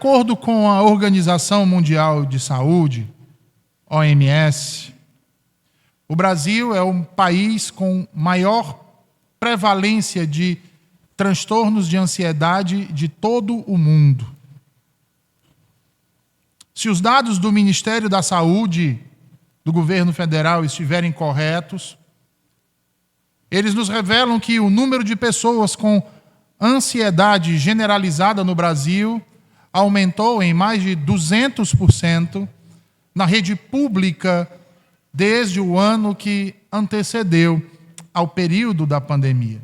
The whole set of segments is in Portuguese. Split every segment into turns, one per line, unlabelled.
acordo com a Organização Mundial de Saúde, OMS, o Brasil é o país com maior prevalência de transtornos de ansiedade de todo o mundo. Se os dados do Ministério da Saúde do governo federal estiverem corretos, eles nos revelam que o número de pessoas com ansiedade generalizada no Brasil aumentou em mais de 200% na rede pública desde o ano que antecedeu ao período da pandemia.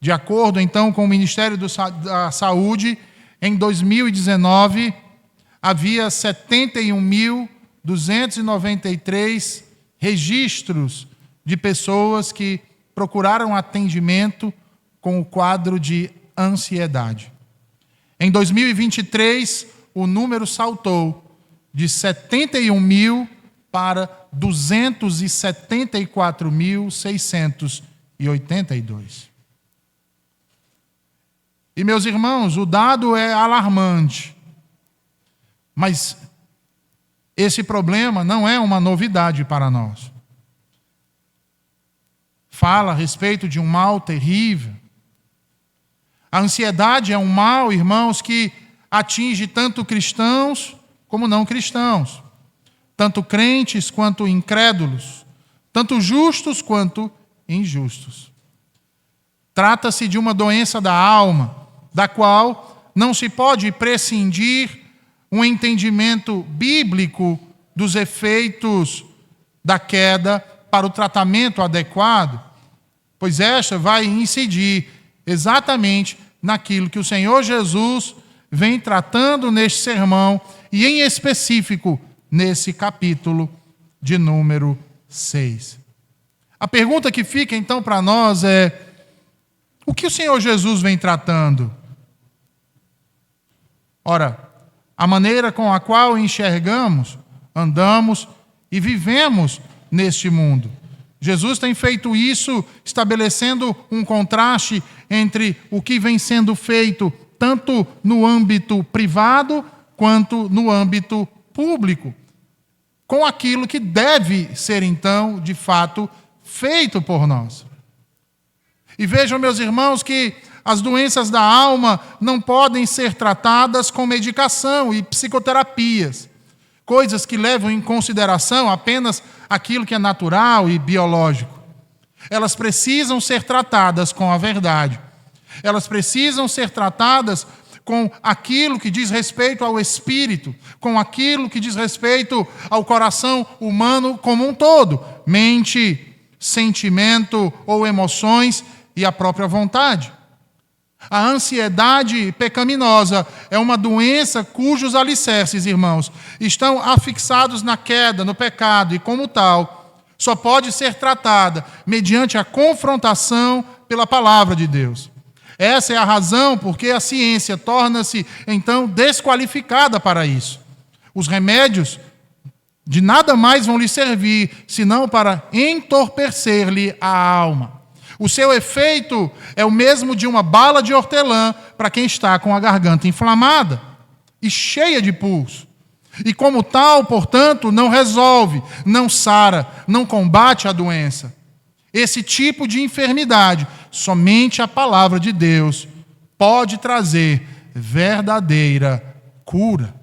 De acordo, então, com o Ministério da Saúde, em 2019, havia 71.293 registros de pessoas que procuraram atendimento com o quadro de ansiedade. Em 2023, o número saltou de 71.000 para 274.682. E, meus irmãos, o dado é alarmante. Mas esse problema não é uma novidade para nós. Fala a respeito de um mal terrível. A ansiedade é um mal, irmãos, que atinge tanto cristãos como não cristãos, tanto crentes quanto incrédulos, tanto justos quanto injustos. Trata-se de uma doença da alma, da qual não se pode prescindir um entendimento bíblico dos efeitos da queda para o tratamento adequado, pois esta vai incidir exatamente naquilo que o Senhor Jesus vem tratando neste sermão e, em específico, nesse capítulo de número 6. A pergunta que fica, então, para nós é: o que o Senhor Jesus vem tratando? Ora, a maneira com a qual enxergamos, andamos e vivemos neste mundo. Jesus tem feito isso estabelecendo um contraste entre o que vem sendo feito tanto no âmbito privado quanto no âmbito público, com aquilo que deve ser, então, de fato, feito por nós. E vejam, meus irmãos, que as doenças da alma não podem ser tratadas com medicação e psicoterapias, coisas que levam em consideração apenas aquilo que é natural e biológico. Elas precisam ser tratadas com a verdade. Elas precisam ser tratadas com aquilo que diz respeito ao espírito, com aquilo que diz respeito ao coração humano como um todo, mente, sentimento ou emoções e a própria vontade. A ansiedade pecaminosa é uma doença cujos alicerces, irmãos, estão afixados na queda, no pecado, e como tal, só pode ser tratada mediante a confrontação pela palavra de Deus. Essa é a razão porque a ciência torna-se, então, desqualificada para isso. Os remédios de nada mais vão lhe servir, senão para entorpecer-lhe a alma. O seu efeito é o mesmo de uma bala de hortelã para quem está com a garganta inflamada e cheia de pus. E como tal, portanto, não resolve, não sara, não combate a doença. Esse tipo de enfermidade, somente a palavra de Deus pode trazer verdadeira cura.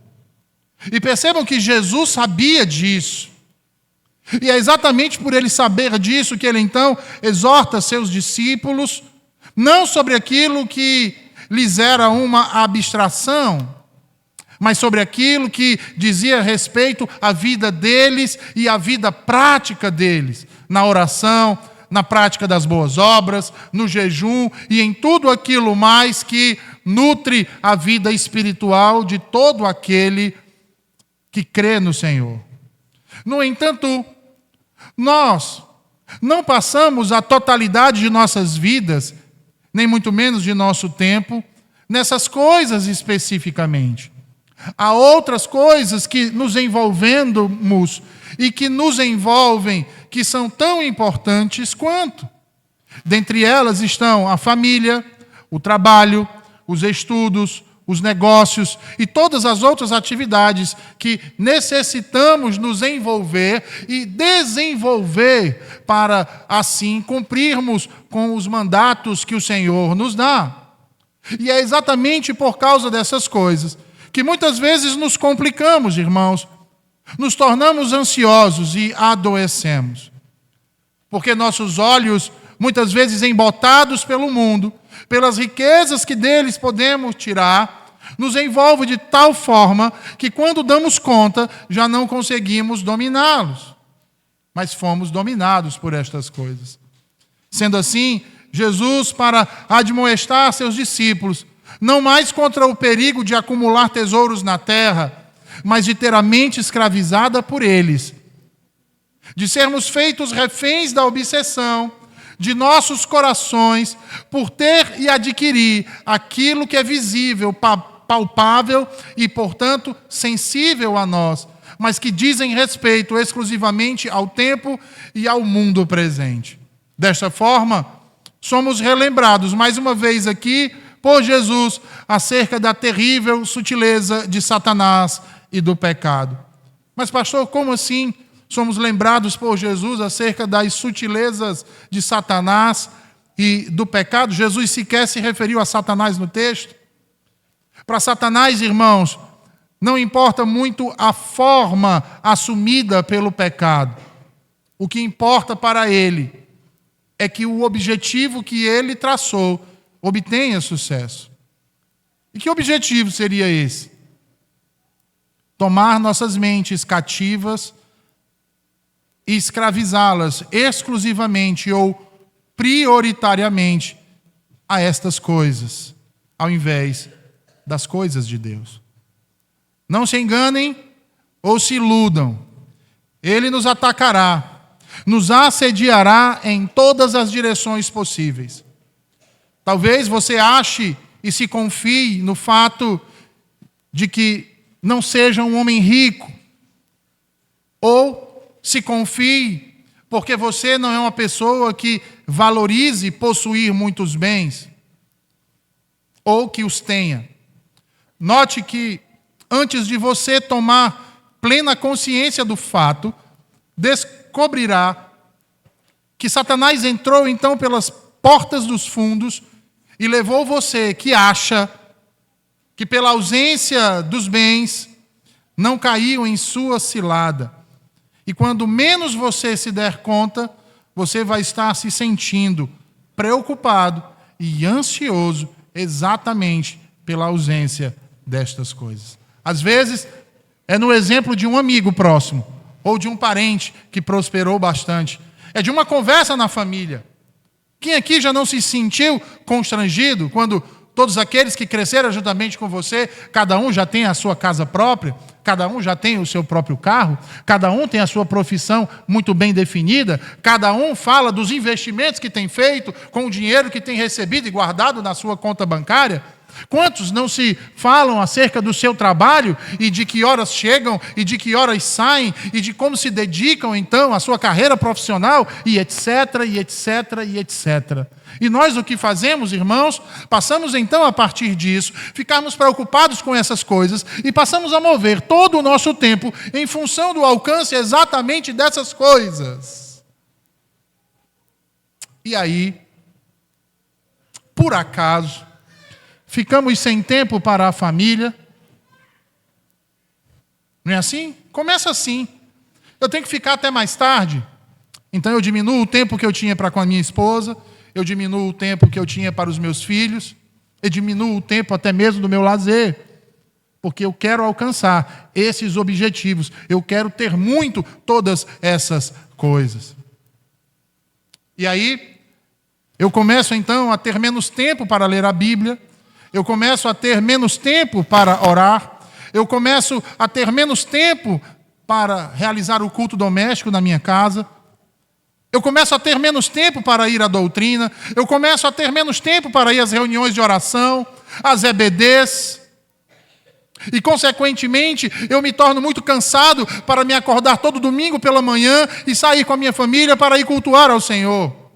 E percebam que Jesus sabia disso. E é exatamente por ele saber disso que ele então exorta seus discípulos, não sobre aquilo que lhes era uma abstração, mas sobre aquilo que dizia respeito à vida deles e à vida prática deles, na oração, na prática das boas obras, no jejum e em tudo aquilo mais que nutre a vida espiritual de todo aquele que crê no Senhor. No entanto, nós não passamos a totalidade de nossas vidas, nem muito menos de nosso tempo, nessas coisas especificamente. Há outras coisas que nos envolvemos e que nos envolvem, que são tão importantes quanto. Dentre elas estão a família, o trabalho, os estudos, os negócios e todas as outras atividades que necessitamos nos envolver e desenvolver para, assim, cumprirmos com os mandatos que o Senhor nos dá. E é exatamente por causa dessas coisas que muitas vezes nos complicamos, irmãos, nos tornamos ansiosos e adoecemos. Porque nossos olhos, muitas vezes embotados pelo mundo, pelas riquezas que deles podemos tirar, nos envolve de tal forma que quando damos conta, já não conseguimos dominá-los. Mas fomos dominados por estas coisas. Sendo assim, Jesus, para admoestar seus discípulos, não mais contra o perigo de acumular tesouros na terra, mas de ter a mente escravizada por eles, de sermos feitos reféns da obsessão de nossos corações por ter e adquirir aquilo que é visível, palpável e, portanto, sensível a nós, mas que dizem respeito exclusivamente ao tempo e ao mundo presente. Desta forma, somos relembrados mais uma vez aqui por Jesus acerca da terrível sutileza de Satanás e do pecado. Mas, pastor, como assim somos lembrados por Jesus acerca das sutilezas de Satanás e do pecado? Jesus sequer se referiu a Satanás no texto. Para Satanás, irmãos, não importa muito a forma assumida pelo pecado. O que importa para ele é que o objetivo que ele traçou obtenha sucesso. E que objetivo seria esse? Tomar nossas mentes cativas e escravizá-las exclusivamente ou prioritariamente a estas coisas, ao invés das coisas de Deus. Não se enganem ou se iludam. Ele nos atacará, nos assediará em todas as direções possíveis. Talvez você ache e se confie no fato de que não seja um homem rico, ou se confie porque você não é uma pessoa que valorize possuir muitos bens, ou que os tenha. Note que antes de você tomar plena consciência do fato, descobrirá que Satanás entrou então pelas portas dos fundos e levou você que acha que pela ausência dos bens não caiu em sua cilada. E quando menos você se der conta, você vai estar se sentindo preocupado e ansioso exatamente pela ausência destas coisas. Às vezes, é no exemplo de um amigo próximo, ou de um parente que prosperou bastante. É de uma conversa na família. Quem aqui já não se sentiu constrangido quando todos aqueles que cresceram juntamente com você, cada um já tem a sua casa própria, cada um já tem o seu próprio carro, cada um tem a sua profissão muito bem definida, cada um fala dos investimentos que tem feito com o dinheiro que tem recebido e guardado na sua conta bancária? Quantos não se falam acerca do seu trabalho e de que horas chegam e de que horas saem e de como se dedicam então à sua carreira profissional e etc, e etc, e etc. E nós o que fazemos, irmãos, passamos então a partir disso, ficarmos preocupados com essas coisas e passamos a mover todo o nosso tempo em função do alcance exatamente dessas coisas. E aí, por acaso, ficamos sem tempo para a família. Não é assim? Começa assim. Eu tenho que ficar até mais tarde. Então eu diminuo o tempo que eu tinha para com a minha esposa, eu diminuo o tempo que eu tinha para os meus filhos, eu diminuo o tempo até mesmo do meu lazer, porque eu quero alcançar esses objetivos. Eu quero ter muito todas essas coisas. E aí, eu começo então a ter menos tempo para ler a Bíblia, eu começo a ter menos tempo para orar, eu começo a ter menos tempo para realizar o culto doméstico na minha casa, eu começo a ter menos tempo para ir à doutrina, eu começo a ter menos tempo para ir às reuniões de oração, às EBDs, e consequentemente eu me torno muito cansado para me acordar todo domingo pela manhã e sair com a minha família para ir cultuar ao Senhor.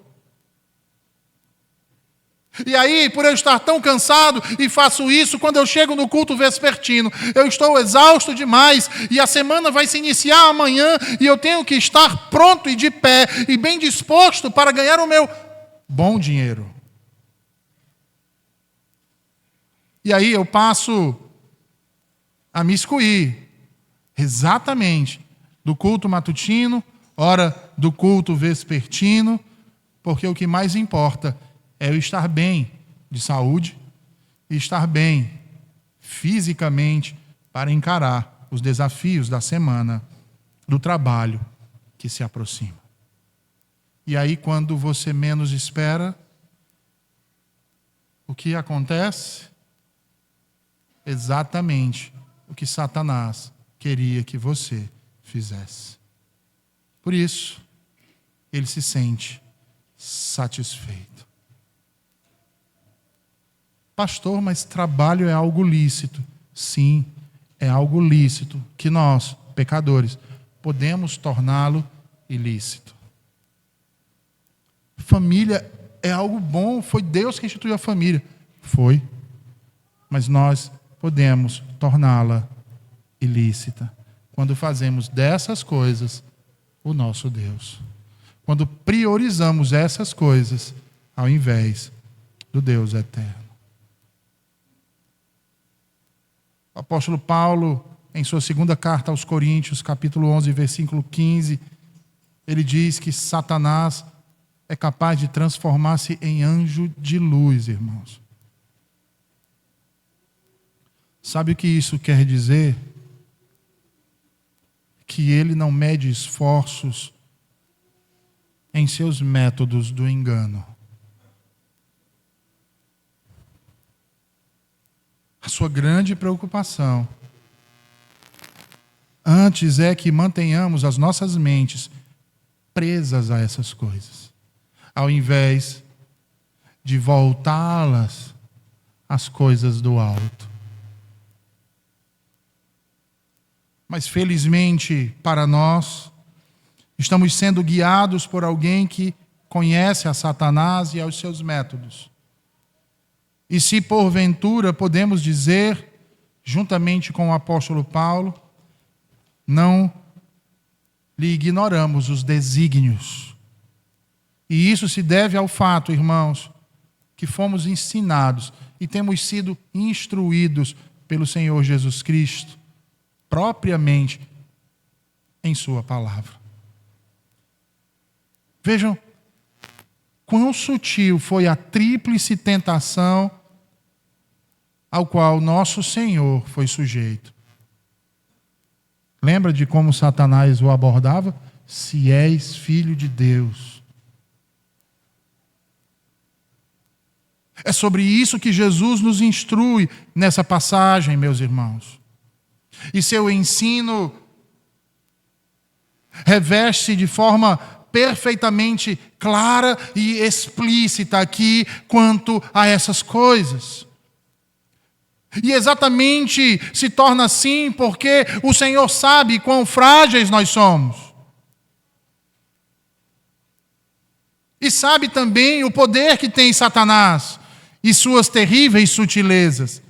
E aí, por eu estar tão cansado e faço isso, quando eu chego no culto vespertino, eu estou exausto demais e a semana vai se iniciar amanhã e eu tenho que estar pronto e de pé e bem disposto para ganhar o meu bom dinheiro. E aí eu passo a me excluir exatamente do culto matutino, ora do culto vespertino, porque o que mais importa é eu estar bem de saúde e estar bem fisicamente para encarar os desafios da semana, do trabalho que se aproxima. E aí, quando você menos espera, o que acontece? Exatamente o que Satanás queria que você fizesse. Por isso, ele se sente satisfeito. Pastor, mas trabalho é algo lícito. Sim, é algo lícito que nós, pecadores, podemos torná-lo ilícito. Família é algo bom, foi Deus que instituiu a família. Foi, mas nós podemos torná-la ilícita quando fazemos dessas coisas o nosso Deus. Quando priorizamos essas coisas ao invés do Deus eterno. O apóstolo Paulo, em sua segunda carta aos Coríntios, capítulo 11, versículo 15, ele diz que Satanás é capaz de transformar-se em anjo de luz, irmãos. Sabe o que isso quer dizer? Que ele não mede esforços em seus métodos do engano. A sua grande preocupação antes é que mantenhamos as nossas mentes presas a essas coisas, ao invés de voltá-las às coisas do alto. Mas felizmente para nós, estamos sendo guiados por alguém que conhece a Satanás e aos seus métodos. E se porventura podemos dizer, juntamente com o apóstolo Paulo, não lhe ignoramos os desígnios. E isso se deve ao fato, irmãos, que fomos ensinados e temos sido instruídos pelo Senhor Jesus Cristo, propriamente em sua palavra. Vejam quão sutil foi a tríplice tentação ao qual nosso Senhor foi sujeito. Lembra de como Satanás o abordava? Se és filho de Deus. É sobre isso que Jesus nos instrui nessa passagem, meus irmãos. E seu ensino reveste de forma perfeitamente clara e explícita aqui quanto a essas coisas. E exatamente se torna assim porque o Senhor sabe quão frágeis nós somos. E sabe também o poder que tem Satanás e suas terríveis sutilezas.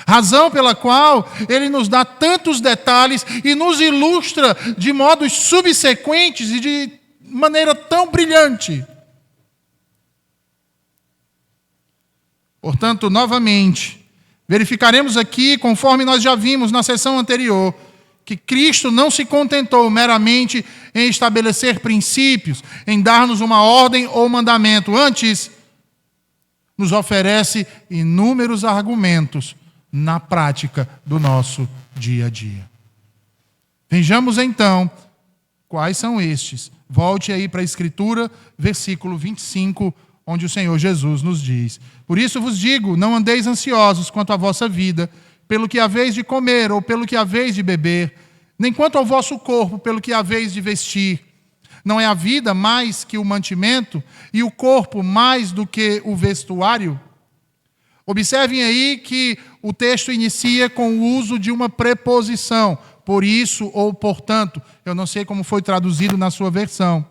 Razão pela qual ele nos dá tantos detalhes e nos ilustra de modos subsequentes e de maneira tão brilhante. Portanto, novamente, verificaremos aqui, conforme nós já vimos na sessão anterior, que Cristo não se contentou meramente em estabelecer princípios, em dar-nos uma ordem ou mandamento. Antes, nos oferece inúmeros argumentos na prática do nosso dia a dia. Vejamos então quais são estes. Volte aí para a Escritura, versículo 25, onde o Senhor Jesus nos diz: por isso vos digo, não andeis ansiosos quanto à vossa vida, pelo que haveis de comer ou pelo que haveis de beber, nem quanto ao vosso corpo, pelo que haveis de vestir. Não é a vida mais que o mantimento e o corpo mais do que o vestuário? Observem aí que o texto inicia com o uso de uma preposição, por isso ou portanto. Eu não sei como foi traduzido na sua versão.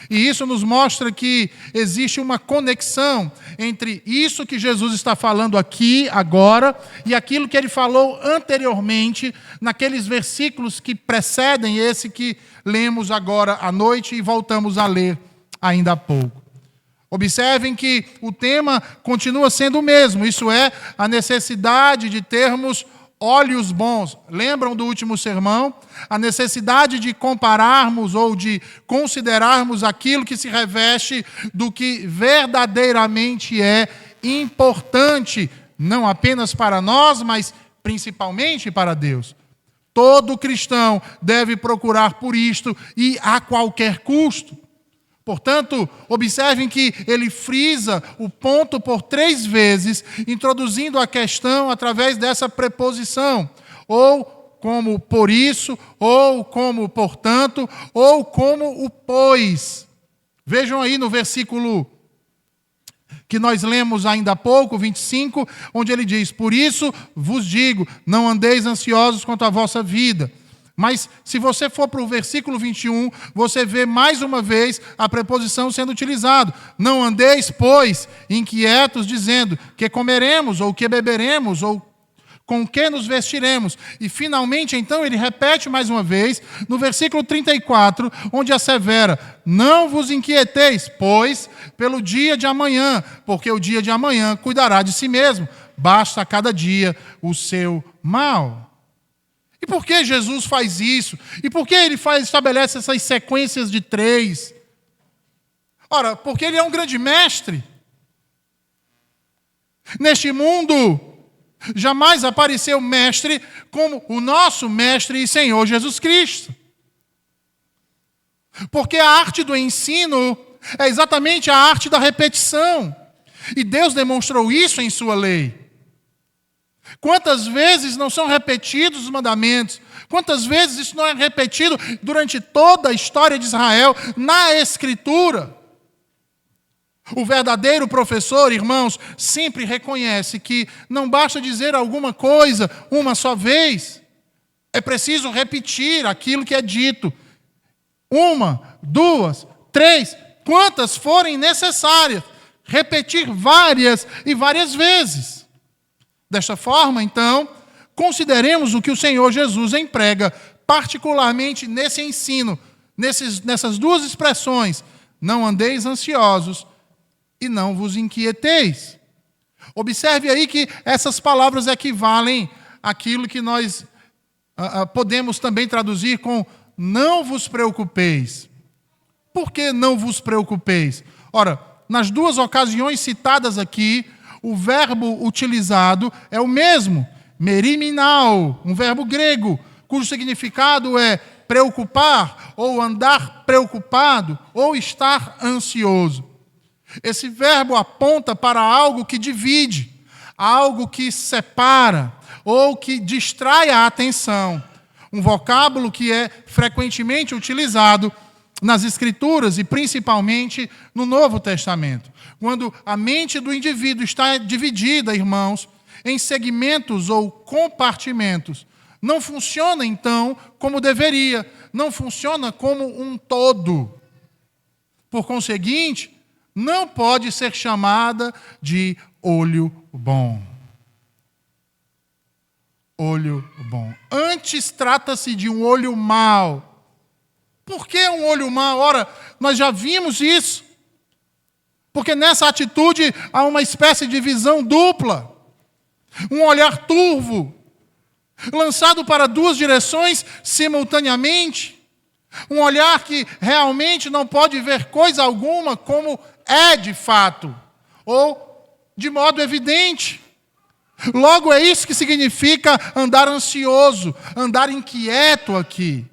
E isso nos mostra que existe uma conexão entre isso que Jesus está falando aqui, agora, e aquilo que ele falou anteriormente, naqueles versículos que precedem esse que lemos agora à noite e voltamos a ler ainda há pouco. Observem que o tema continua sendo o mesmo, isso é, a necessidade de termos olhos bons. Lembram do último sermão? A necessidade de compararmos ou de considerarmos aquilo que se reveste do que verdadeiramente é importante, não apenas para nós, mas principalmente para Deus. Todo cristão deve procurar por isto e a qualquer custo. Portanto, observem que ele frisa o ponto por 3 vezes, introduzindo a questão através dessa preposição, ou como por isso, ou como portanto, ou como o pois. Vejam aí no versículo que nós lemos ainda há pouco, 25, onde ele diz: por isso vos digo, não andeis ansiosos quanto à vossa vida. Mas se você for para o versículo 21, você vê mais uma vez a preposição sendo utilizada. Não andeis, pois, inquietos, dizendo que comeremos, ou que beberemos, ou com que nos vestiremos. E finalmente, então, ele repete mais uma vez, no versículo 34, onde assevera: não vos inquieteis, pois, pelo dia de amanhã, porque o dia de amanhã cuidará de si mesmo. Basta a cada dia o seu mal. E por que Jesus faz isso? E por que ele estabelece essas sequências de 3? Ora, porque ele é um grande mestre. Neste mundo, jamais apareceu mestre como o nosso mestre e Senhor Jesus Cristo. Porque a arte do ensino é exatamente a arte da repetição. E Deus demonstrou isso em sua lei. Quantas vezes não são repetidos os mandamentos? Quantas vezes isso não é repetido durante toda a história de Israel na Escritura? O verdadeiro professor, irmãos, sempre reconhece que não basta dizer alguma coisa uma só vez. É preciso repetir aquilo que é dito. 1, 2, 3, quantas forem necessárias. Repetir várias e várias vezes. Desta forma, então, consideremos o que o Senhor Jesus emprega, particularmente nesse ensino, nessas 2 expressões: não andeis ansiosos e não vos inquieteis. Observe aí que essas palavras equivalem àquilo que nós podemos também traduzir com não vos preocupeis. Por que não vos preocupeis? Ora, nas 2 ocasiões citadas aqui, o verbo utilizado é o mesmo, meriminao, um verbo grego, cujo significado é preocupar, ou andar preocupado, ou estar ansioso. Esse verbo aponta para algo que divide, algo que separa, ou que distrai a atenção. Um vocábulo que é frequentemente utilizado nas Escrituras e principalmente no Novo Testamento. Quando a mente do indivíduo está dividida, irmãos, em segmentos ou compartimentos, não funciona então como deveria, não funciona como um todo. Por conseguinte, não pode ser chamada de olho bom. Olho bom. Antes trata-se de um olho mau. Por que um olho mau? Ora, nós já vimos isso. Porque nessa atitude há uma espécie de visão dupla. Um olhar turvo, lançado para 2 direções simultaneamente. Um olhar que realmente não pode ver coisa alguma como é de fato, ou de modo evidente. Logo, é isso que significa andar ansioso, andar inquieto aqui.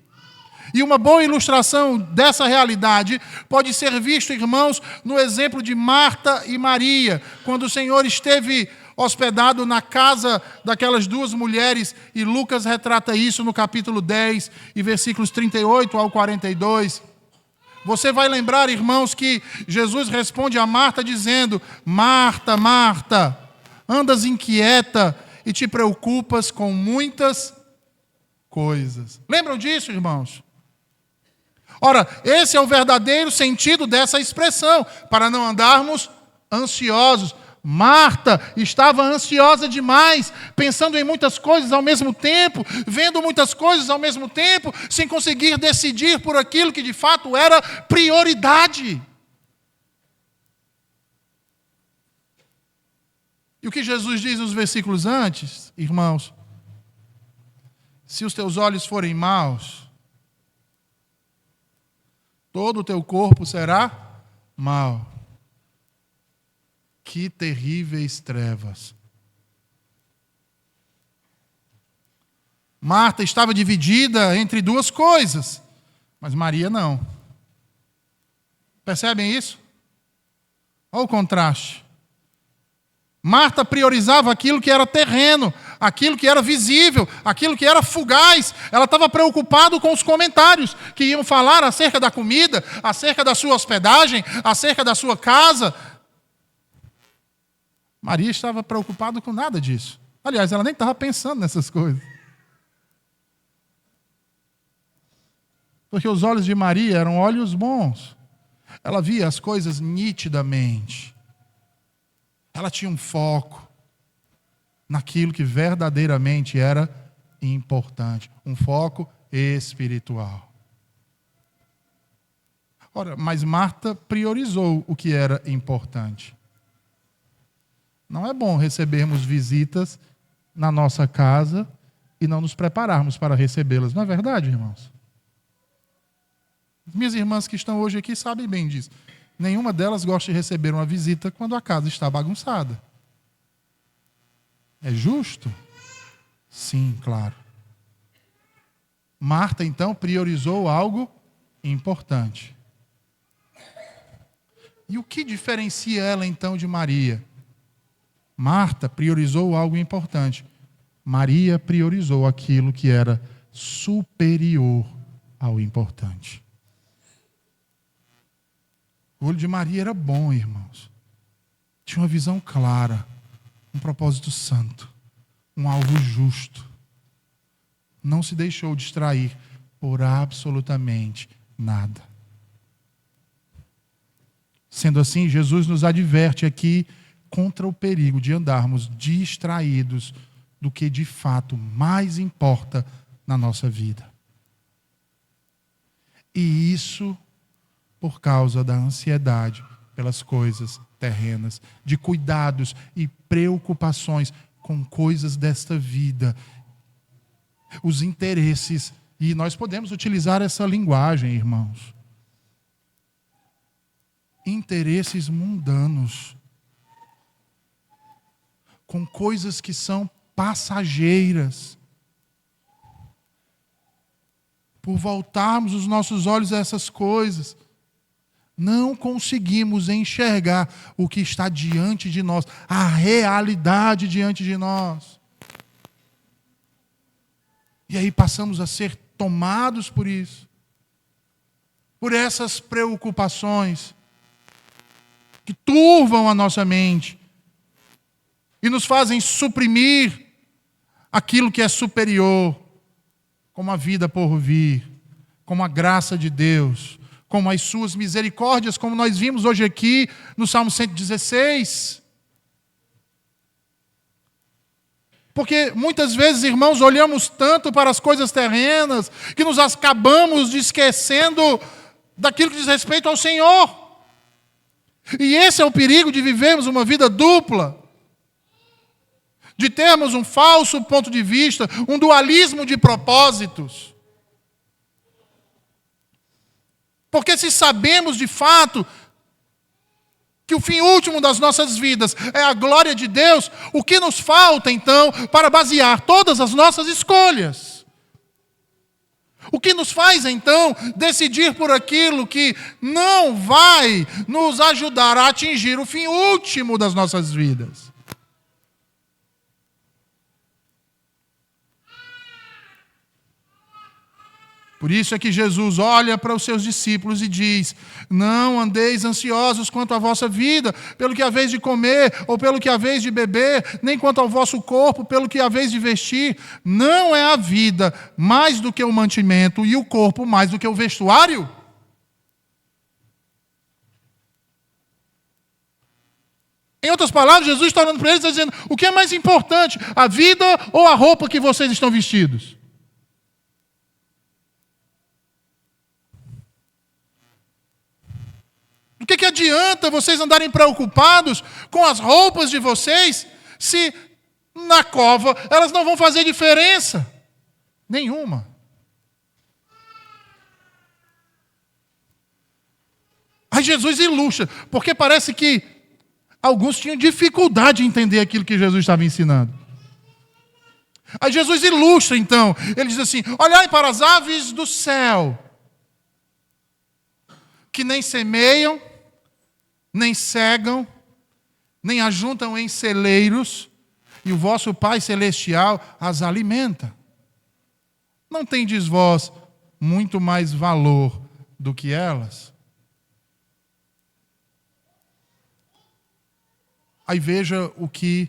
E uma boa ilustração dessa realidade pode ser visto, irmãos, no exemplo de Marta e Maria, quando o Senhor esteve hospedado na casa daquelas 2 mulheres, e Lucas retrata isso no capítulo 10, e versículos 38 ao 42. Você vai lembrar, irmãos, que Jesus responde a Marta dizendo: Marta, Marta, andas inquieta e te preocupas com muitas coisas. Lembram disso, irmãos? Ora, esse é o verdadeiro sentido dessa expressão, para não andarmos ansiosos. Marta estava ansiosa demais, pensando em muitas coisas ao mesmo tempo, vendo muitas coisas ao mesmo tempo, sem conseguir decidir por aquilo que de fato era prioridade. E o que Jesus diz nos versículos antes, irmãos? Se os teus olhos forem maus, todo o teu corpo será mau. Que terríveis trevas. Marta estava dividida entre duas coisas, mas Maria não. Percebem isso? Olha o contraste. Marta priorizava aquilo que era terreno, aquilo que era visível, aquilo que era fugaz. Ela estava preocupada com os comentários que iam falar acerca da comida, acerca da sua hospedagem, acerca da sua casa. Maria estava preocupada com nada disso. Aliás, ela nem estava pensando nessas coisas. Porque os olhos de Maria eram olhos bons. Ela via as coisas nitidamente. Ela tinha um foco naquilo que verdadeiramente era importante. Um foco espiritual. Ora, mas Marta priorizou o que era importante. Não é bom recebermos visitas na nossa casa e não nos prepararmos para recebê-las. Não é verdade, irmãos? Minhas irmãs que estão hoje aqui sabem bem disso. Nenhuma delas gosta de receber uma visita quando a casa está bagunçada. É justo? Sim, claro. Marta, então, priorizou algo importante. E o que diferencia ela, então, de Maria? Marta priorizou algo importante. Maria priorizou aquilo que era superior ao importante. O olho de Maria era bom, irmãos. Tinha uma visão clara, um propósito santo, um alvo justo. Não se deixou distrair por absolutamente nada. Sendo assim, Jesus nos adverte aqui contra o perigo de andarmos distraídos do que de fato mais importa na nossa vida. E isso por causa da ansiedade pelas coisas terrenas, de cuidados e preocupações com coisas desta vida, os interesses, e nós podemos utilizar essa linguagem, irmãos. Interesses mundanos, com coisas que são passageiras. Por voltarmos os nossos olhos a essas coisas, não conseguimos enxergar o que está diante de nós, a realidade diante de nós. E aí passamos a ser tomados por isso, por essas preocupações que turvam a nossa mente e nos fazem suprimir aquilo que é superior, como a vida por vir, como a graça de Deus, como as suas misericórdias, como nós vimos hoje aqui no Salmo 116. Porque muitas vezes, irmãos, olhamos tanto para as coisas terrenas que nos acabamos de esquecendo daquilo que diz respeito ao Senhor. E esse é o perigo de vivermos uma vida dupla, de termos um falso ponto de vista, um dualismo de propósitos. Porque se sabemos de fato que o fim último das nossas vidas é a glória de Deus, o que nos falta então para basear todas as nossas escolhas? O que nos faz então decidir por aquilo que não vai nos ajudar a atingir o fim último das nossas vidas? Por isso é que Jesus olha para os seus discípulos e diz: não andeis ansiosos quanto à vossa vida, pelo que haveis de comer, ou pelo que haveis de beber, nem quanto ao vosso corpo, pelo que haveis de vestir. Não é a vida mais do que o mantimento, e o corpo mais do que o vestuário? Em outras palavras, Jesus está olhando para eles e dizendo: o que é mais importante, a vida ou a roupa que vocês estão vestidos? O que adianta vocês andarem preocupados com as roupas de vocês, se na cova elas não vão fazer diferença nenhuma? Aí Jesus ilustra, porque parece que alguns tinham dificuldade em entender aquilo que Jesus estava ensinando. Aí Jesus ilustra então, ele diz assim: olhai para as aves do céu, que nem semeiam, nem cegam, nem ajuntam em celeiros, e o vosso Pai Celestial as alimenta. Não tendes vós muito mais valor do que elas? Aí veja o que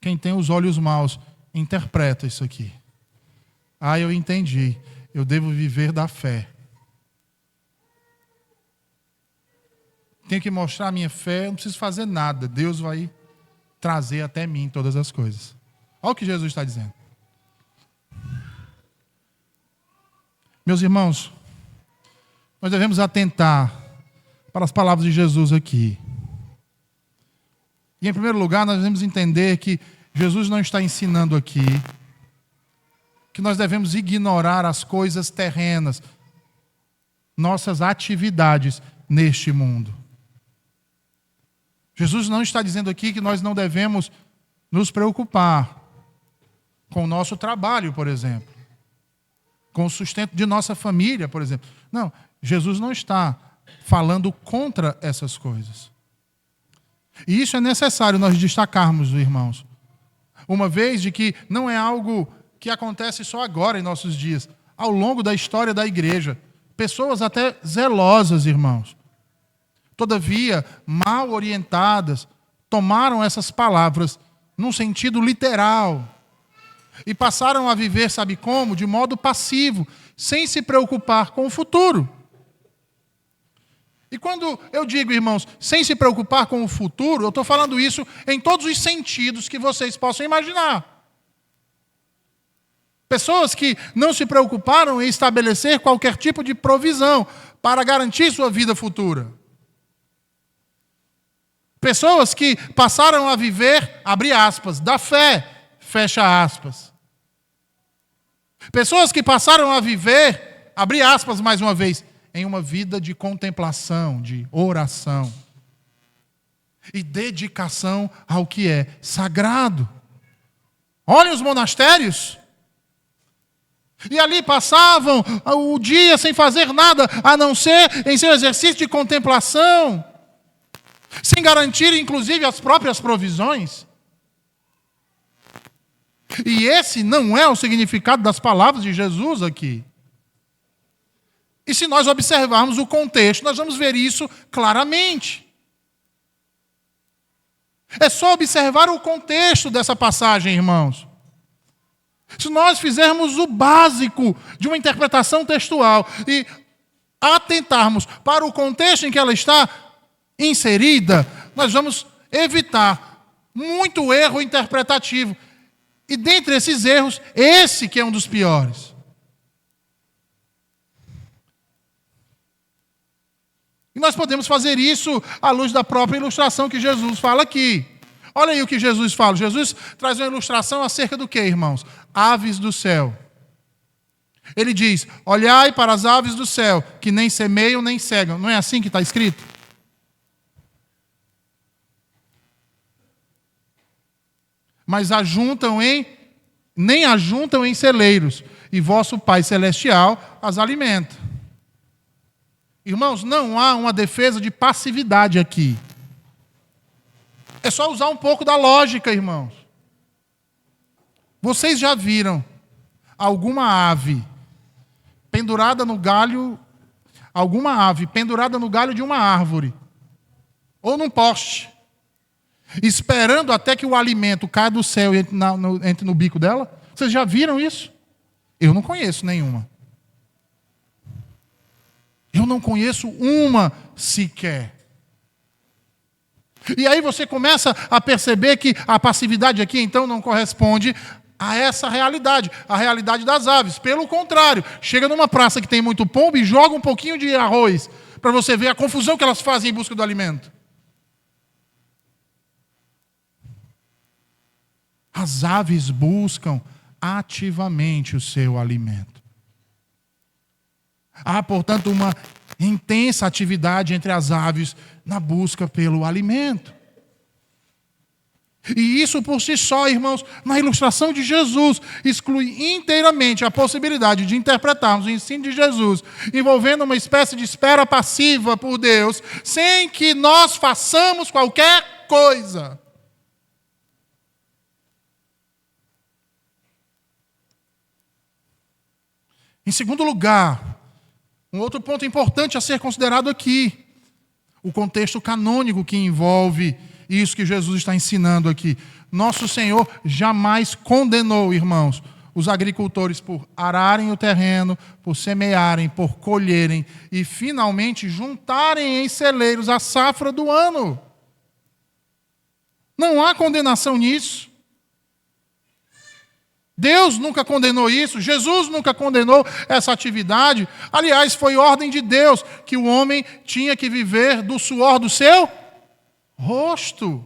quem tem os olhos maus interpreta isso aqui. Eu entendi, eu devo viver da fé. Tenho que mostrar a minha fé, não preciso fazer nada. Deus vai trazer até mim todas as coisas. Olha o que Jesus está dizendo. Meus irmãos, nós devemos atentar para as palavras de Jesus aqui. E em primeiro lugar, nós devemos entender que Jesus não está ensinando aqui que nós devemos ignorar as coisas terrenas, nossas atividades neste mundo. Jesus não está dizendo aqui que nós não devemos nos preocupar com o nosso trabalho, por exemplo, com o sustento de nossa família, por exemplo. Não, Jesus não está falando contra essas coisas. E isso é necessário nós destacarmos, irmãos, uma vez de que não é algo que acontece só agora em nossos dias, ao longo da história da igreja. Pessoas até zelosas, irmãos, todavia, mal orientadas, tomaram essas palavras num sentido literal e passaram a viver, sabe como? De modo passivo, sem se preocupar com o futuro. E quando eu digo, irmãos, sem se preocupar com o futuro, eu estou falando isso em todos os sentidos que vocês possam imaginar. Pessoas que não se preocuparam em estabelecer qualquer tipo de provisão para garantir sua vida futura. Pessoas que passaram a viver, abre aspas, da fé, fecha aspas. Pessoas que passaram a viver, abre aspas mais uma vez, em uma vida de contemplação, de oração e dedicação ao que é sagrado. Olhem os monastérios. E ali passavam o dia sem fazer nada, a não ser em seu exercício de contemplação, sem garantir, inclusive, as próprias provisões. E esse não é o significado das palavras de Jesus aqui. E se nós observarmos o contexto, nós vamos ver isso claramente. É só observar o contexto dessa passagem, irmãos. Se nós fizermos o básico de uma interpretação textual e atentarmos para o contexto em que ela está inserida, nós vamos evitar muito erro interpretativo. E dentre esses erros, esse que é um dos piores. E nós podemos fazer isso à luz da própria ilustração que Jesus fala aqui. Olha aí o que Jesus fala. Jesus traz uma ilustração acerca do que, irmãos? Aves do céu. Ele diz: olhai para as aves do céu, que nem semeiam nem cegam. Não é assim que está escrito? Mas nem ajuntam em celeiros, e vosso Pai Celestial as alimenta. Irmãos, não há uma defesa de passividade aqui. É só usar um pouco da lógica, irmãos. Vocês já viram alguma ave pendurada no galho, alguma ave pendurada no galho de uma árvore, ou num poste, esperando até que o alimento caia do céu e entre no bico dela? Vocês já viram isso? Eu não conheço nenhuma. Eu não conheço uma sequer. E aí você começa a perceber que a passividade aqui, então, não corresponde a essa realidade, a realidade das aves. Pelo contrário, chega numa praça que tem muito pombo e joga um pouquinho de arroz, para você ver a confusão que elas fazem em busca do alimento. As aves buscam ativamente o seu alimento. Há, portanto, uma intensa atividade entre as aves na busca pelo alimento. E isso por si só, irmãos, na ilustração de Jesus, exclui inteiramente a possibilidade de interpretarmos o ensino de Jesus envolvendo uma espécie de espera passiva por Deus, sem que nós façamos qualquer coisa. Em segundo lugar, um outro ponto importante a ser considerado aqui, o contexto canônico que envolve isso que Jesus está ensinando aqui. Nosso Senhor jamais condenou, irmãos, os agricultores por ararem o terreno, por semearem, por colherem e, finalmente, juntarem em celeiros a safra do ano. Não há condenação nisso. Deus nunca condenou isso, Jesus nunca condenou essa atividade. Aliás, foi ordem de Deus que o homem tinha que viver do suor do seu rosto.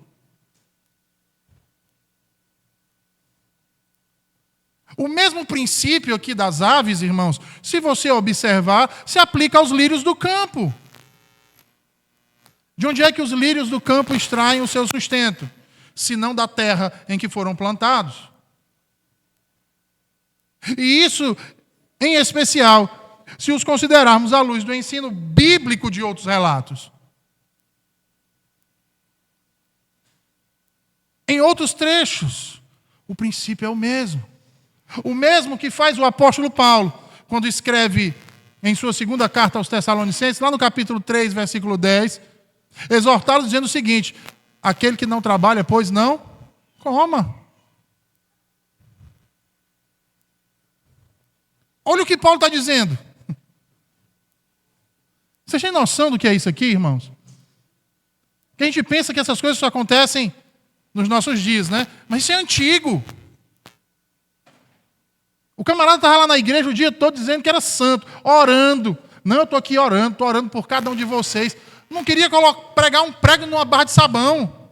O mesmo princípio aqui das aves, irmãos, se você observar, se aplica aos lírios do campo. De onde é que os lírios do campo extraem o seu sustento? Se não da terra em que foram plantados. E isso, em especial, se os considerarmos à luz do ensino bíblico de outros relatos. Em outros trechos, o princípio é o mesmo. O mesmo que faz o apóstolo Paulo, quando escreve em sua segunda carta aos Tessalonicenses, lá no capítulo 3, versículo 10, exortá-los dizendo o seguinte: aquele que não trabalha, pois não coma. Olha o que Paulo está dizendo. Vocês têm noção do que é isso aqui, irmãos? Que a gente pensa que essas coisas só acontecem nos nossos dias, né? Mas isso é antigo. O camarada estava lá na igreja o dia todo dizendo que era santo, orando. Não, eu estou aqui orando, estou orando por cada um de vocês. Não queria pregar um prego numa barra de sabão.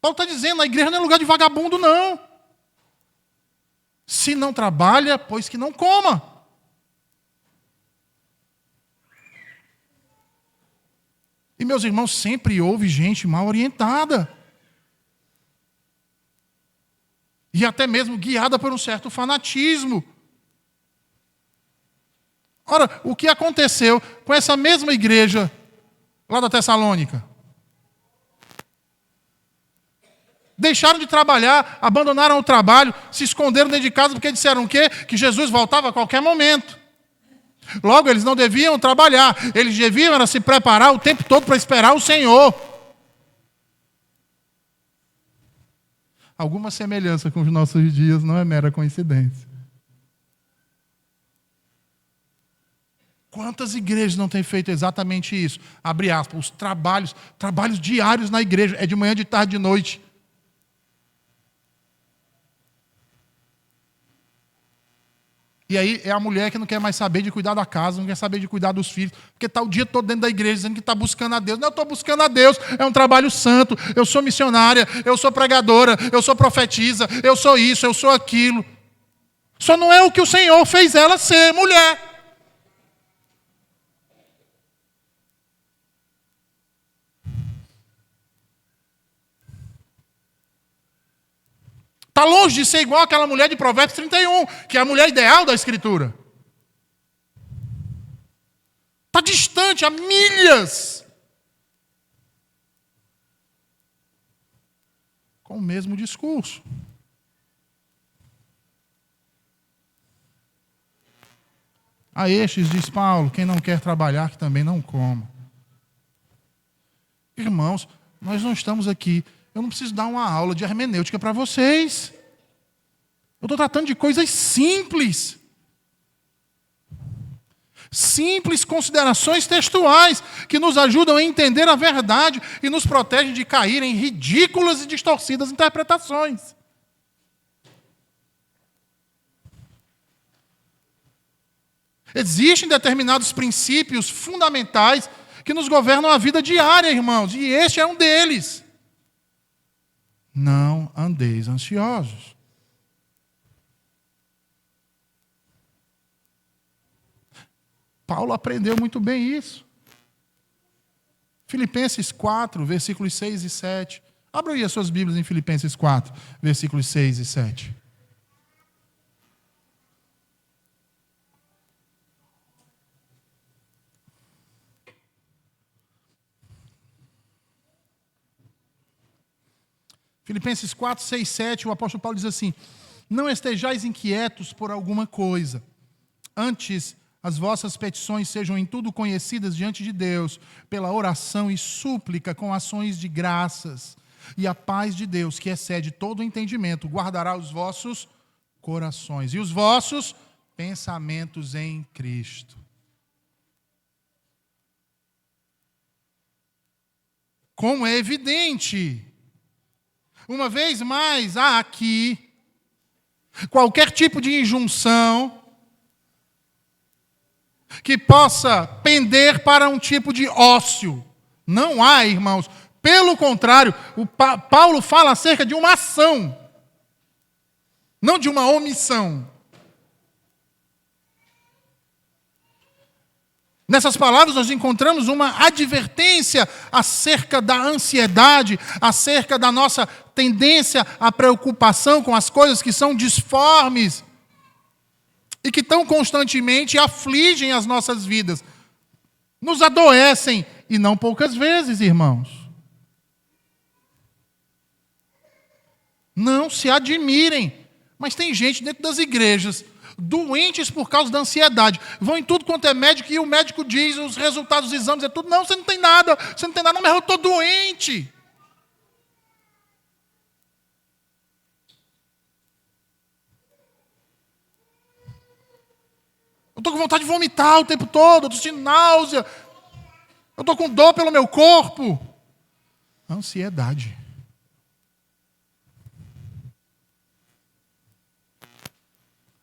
Paulo está dizendo, a igreja não é lugar de vagabundo, não. Se não trabalha, pois que não coma. E, meus irmãos, sempre houve gente mal orientada. E até mesmo guiada por um certo fanatismo. Ora, o que aconteceu com essa mesma igreja lá da Tessalônica? Deixaram de trabalhar, abandonaram o trabalho, se esconderam dentro de casa porque disseram o quê? Que Jesus voltava a qualquer momento. Logo, eles não deviam trabalhar, eles deviam era se preparar o tempo todo para esperar o Senhor. Alguma semelhança com os nossos dias não é mera coincidência. Quantas igrejas não têm feito exatamente isso? Abre aspas, os trabalhos diários na igreja, é de manhã, de tarde, de noite. E aí é a mulher que não quer mais saber de cuidar da casa, não quer saber de cuidar dos filhos, porque está o dia todo dentro da igreja dizendo que está buscando a Deus. Não, eu estou buscando a Deus, é um trabalho santo, eu sou missionária, eu sou pregadora, eu sou profetisa, eu sou isso, eu sou aquilo. Só não é o que o Senhor fez ela ser, mulher. Está longe de ser igual àquela mulher de Provérbios 31, que é a mulher ideal da Escritura. Está distante, há milhas. Com o mesmo discurso. A estes, diz Paulo, quem não quer trabalhar, que também não coma. Irmãos, nós não estamos aqui. Eu não preciso dar uma aula de hermenêutica para vocês. Eu estou tratando de coisas simples. Simples considerações textuais que nos ajudam a entender a verdade e nos protegem de cair em ridículas e distorcidas interpretações. Existem determinados princípios fundamentais que nos governam a vida diária, irmãos, e este é um deles. Não andeis ansiosos. Paulo aprendeu muito bem isso. Filipenses 4, versículos 6 e 7. Abra aí as suas Bíblias em Filipenses 4, versículos 6 e 7. Filipenses 4, 6, 7, o apóstolo Paulo diz assim: não estejais inquietos por alguma coisa, antes as vossas petições sejam em tudo conhecidas diante de Deus, pela oração e súplica com ações de graças. E a paz de Deus, que excede todo o entendimento, guardará os vossos corações e os vossos pensamentos em Cristo. Como é evidente, uma vez mais, há aqui qualquer tipo de injunção que possa pender para um tipo de ócio. Não há, irmãos. Pelo contrário, Paulo fala acerca de uma ação, não de uma omissão. Nessas palavras nós encontramos uma advertência acerca da ansiedade, acerca da nossa tendência à preocupação com as coisas que são disformes e que tão constantemente afligem as nossas vidas. Nos adoecem, e não poucas vezes, irmãos. Não se admirem, mas tem gente dentro das igrejas doentes por causa da ansiedade. Vão em tudo quanto é médico e o médico diz os resultados dos exames, é tudo. Não, você não tem nada. Você não tem nada. Não, mas eu estou doente. Eu estou com vontade de vomitar o tempo todo. Eu estou sentindo náusea. Eu estou com dor pelo meu corpo. Ansiedade.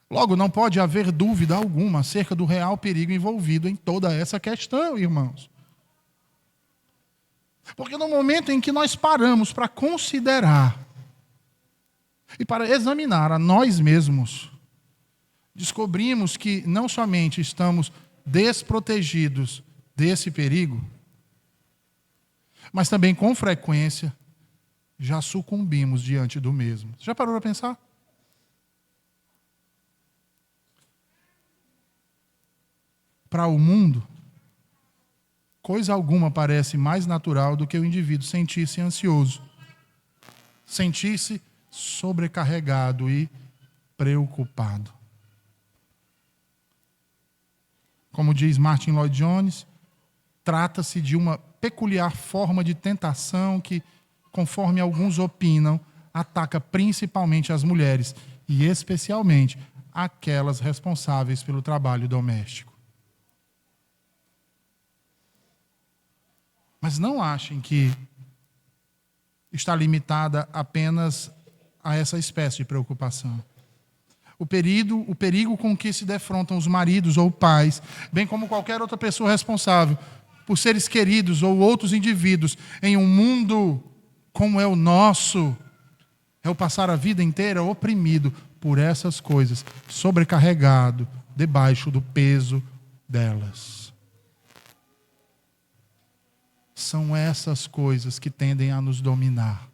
Logo, não pode haver dúvida alguma acerca do real perigo envolvido em toda essa questão, irmãos. Porque no momento em que nós paramos para considerar e para examinar a nós mesmos, descobrimos que não somente estamos desprotegidos desse perigo, mas também, com frequência, já sucumbimos diante do mesmo. Já parou para pensar? Para o mundo, coisa alguma parece mais natural do que o indivíduo sentir-se ansioso, sentir-se sobrecarregado e preocupado. Como diz Martin Lloyd Jones, trata-se de uma peculiar forma de tentação que, conforme alguns opinam, ataca principalmente as mulheres e especialmente aquelas responsáveis pelo trabalho doméstico. Mas não achem que está limitada apenas a essa espécie de preocupação. O perigo com que se defrontam os maridos ou pais, bem como qualquer outra pessoa responsável por seres queridos ou outros indivíduos em um mundo como é o nosso, é o passar a vida inteira oprimido por essas coisas, sobrecarregado debaixo do peso delas. São essas coisas que tendem a nos dominar,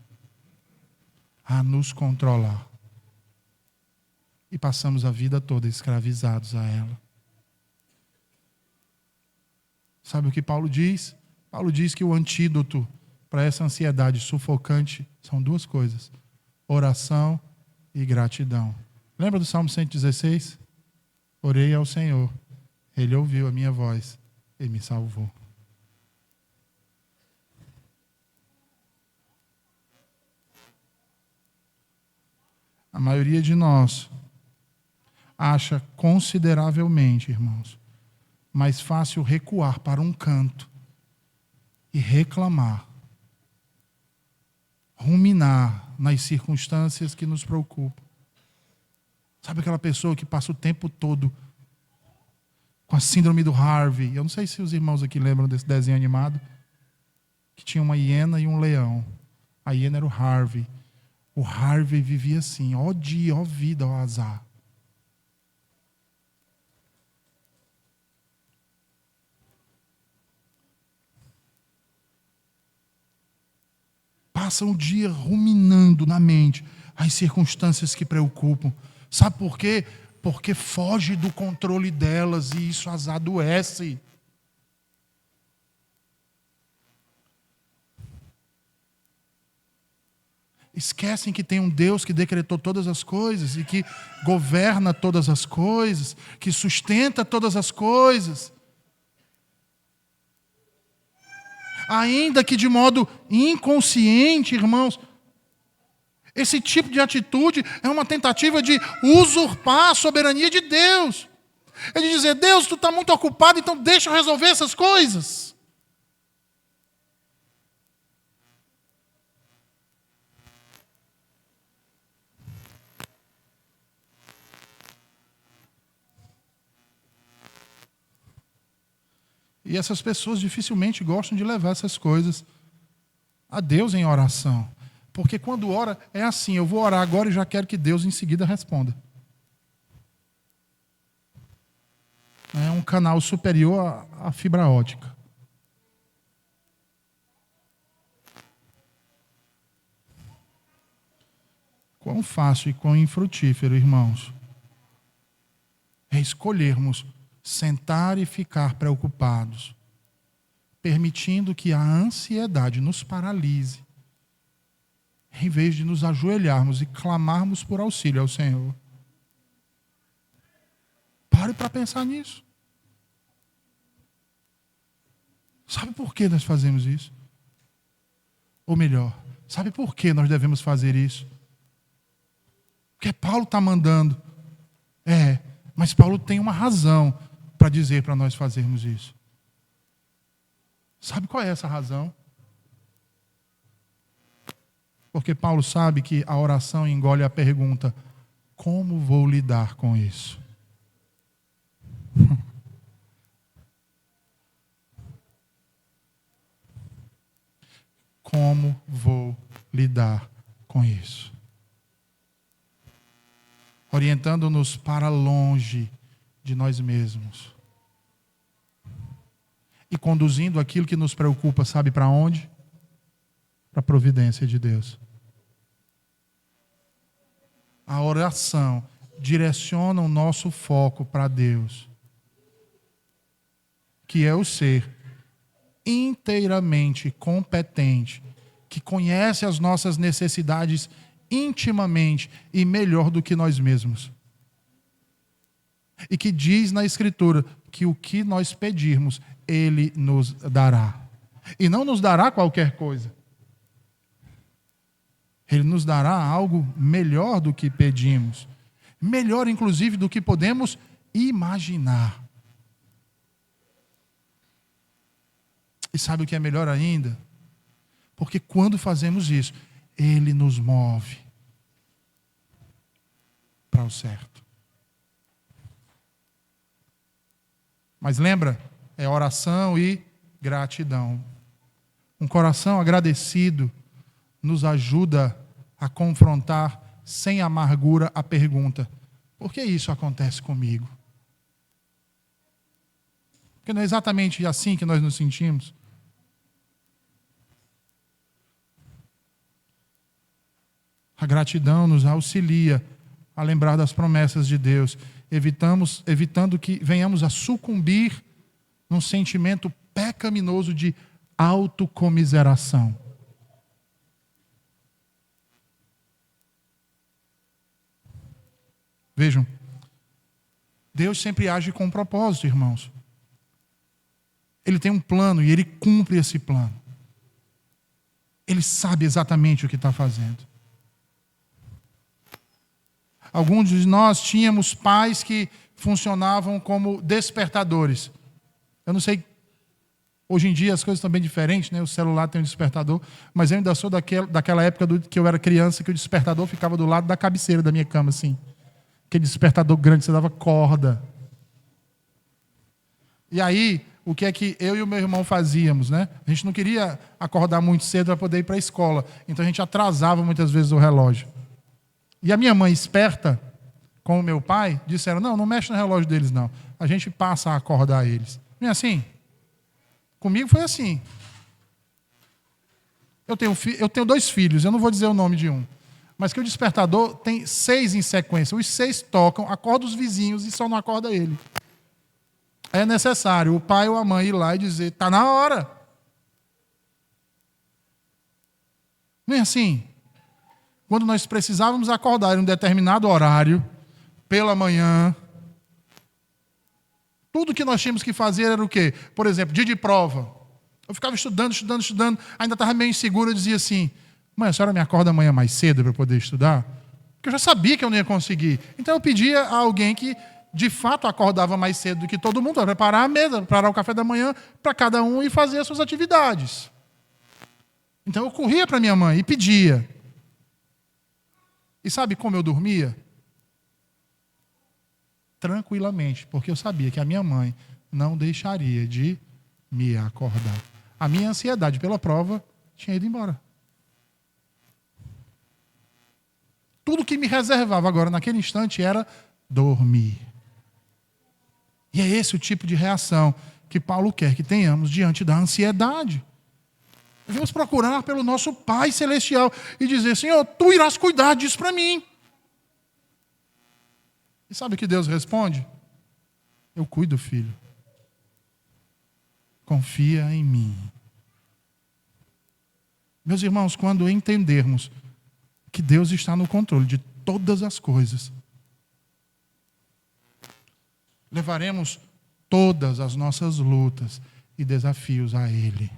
a nos controlar. E passamos a vida toda escravizados a ela. Sabe o que Paulo diz? Paulo diz que o antídoto para essa ansiedade sufocante são duas coisas: oração e gratidão. Lembra do Salmo 116? Orei ao Senhor Ele ouviu a minha voz e me salvou. A maioria de nós acha consideravelmente, irmãos, mais fácil recuar para um canto e reclamar, ruminar nas circunstâncias que nos preocupam. Sabe aquela pessoa que passa o tempo todo com a síndrome do Harvey? Eu não sei se os irmãos aqui lembram desse desenho animado, que tinha uma hiena e um leão. A hiena era o Harvey. O Harvey vivia assim, ó dia, ó vida, ó azar. Passa um dia ruminando na mente as circunstâncias que preocupam. Sabe por quê? Porque foge do controle delas e isso as adoece. Esquecem que tem um Deus que decretou todas as coisas e que governa todas as coisas, que sustenta todas as coisas. Ainda que de modo inconsciente, irmãos, esse tipo de atitude é uma tentativa de usurpar a soberania de Deus. É de dizer, Deus, tu está muito ocupado, então deixa eu resolver essas coisas. E essas pessoas dificilmente gostam de levar essas coisas a Deus em oração. Porque quando ora, é assim, eu vou orar agora e já quero que Deus em seguida responda. É um canal superior à fibra ótica. Quão fácil e quão infrutífero, irmãos, é escolhermos sentar e ficar preocupados, permitindo que a ansiedade nos paralise, em vez de nos ajoelharmos e clamarmos por auxílio ao Senhor. Pare para pensar nisso. Sabe por que nós fazemos isso? Ou melhor, sabe por que nós devemos fazer isso? Porque Paulo está mandando. Mas Paulo tem uma razão para dizer para nós fazermos isso. Sabe qual é essa razão? Porque Paulo sabe que a oração engole a pergunta: como vou lidar com isso? Como vou lidar com isso? Orientando-nos para longe de nós mesmos. E conduzindo aquilo que nos preocupa, sabe para onde? Para a providência de Deus. A oração direciona o nosso foco para Deus, que é o ser inteiramente competente, que conhece as nossas necessidades intimamente e melhor do que nós mesmos. E que diz na Escritura que o que nós pedirmos, Ele nos dará. E não nos dará qualquer coisa. Ele nos dará algo melhor do que pedimos. Melhor, inclusive, do que podemos imaginar. E sabe o que é melhor ainda? Porque quando fazemos isso, Ele nos move para o certo. Mas lembra, é oração e gratidão. Um coração agradecido nos ajuda a confrontar sem amargura a pergunta: por que isso acontece comigo? Porque não é exatamente assim que nós nos sentimos. A gratidão nos auxilia a lembrar das promessas de Deus, evitando que venhamos a sucumbir num sentimento pecaminoso de autocomiseração. Vejam, Deus sempre age com um propósito, irmãos. Ele tem um plano e Ele cumpre esse plano. Ele sabe exatamente o que está fazendo. Alguns de nós tínhamos pais que funcionavam como despertadores. Eu não sei, hoje em dia as coisas estão bem diferentes, né? O celular tem um despertador, mas eu ainda sou daquela época que eu era criança, que o despertador ficava do lado da cabeceira da minha cama, assim. Aquele despertador grande, você dava corda. E aí, o que é que eu e o meu irmão fazíamos, né? A gente não queria acordar muito cedo para poder ir para a escola, então a gente atrasava muitas vezes o relógio. E a minha mãe, esperta, com o meu pai, disseram, não mexe no relógio deles, não. A gente passa a acordar eles. Não é assim? Comigo foi assim. Eu tenho 2 filhos, eu não vou dizer o nome de um. Mas que o despertador tem 6 em sequência. Os 6 tocam, acorda os vizinhos e só não acorda ele. É necessário o pai ou a mãe ir lá e dizer, está na hora. Não é assim? Quando nós precisávamos acordar em um determinado horário, pela manhã, tudo que nós tínhamos que fazer era o quê? Por exemplo, dia de prova. Eu ficava estudando, ainda estava meio inseguro, eu dizia assim, mãe, a senhora me acorda amanhã mais cedo para eu poder estudar? Porque eu já sabia que eu não ia conseguir. Então eu pedia a alguém que, de fato, acordava mais cedo do que todo mundo, para preparar a mesa, preparar o café da manhã para cada um e fazer as suas atividades. Então eu corria para minha mãe e pedia. E sabe como eu dormia? Tranquilamente, porque eu sabia que a minha mãe não deixaria de me acordar. A minha ansiedade pela prova tinha ido embora. Tudo que me reservava agora, naquele instante, era dormir. E é esse o tipo de reação que Paulo quer que tenhamos diante da ansiedade. Devemos procurar pelo nosso Pai Celestial e dizer, Senhor, Tu irás cuidar disso para mim. E sabe o que Deus responde? Eu cuido, filho. Confia em mim. Meus irmãos, quando entendermos que Deus está no controle de todas as coisas, levaremos todas as nossas lutas e desafios a Ele.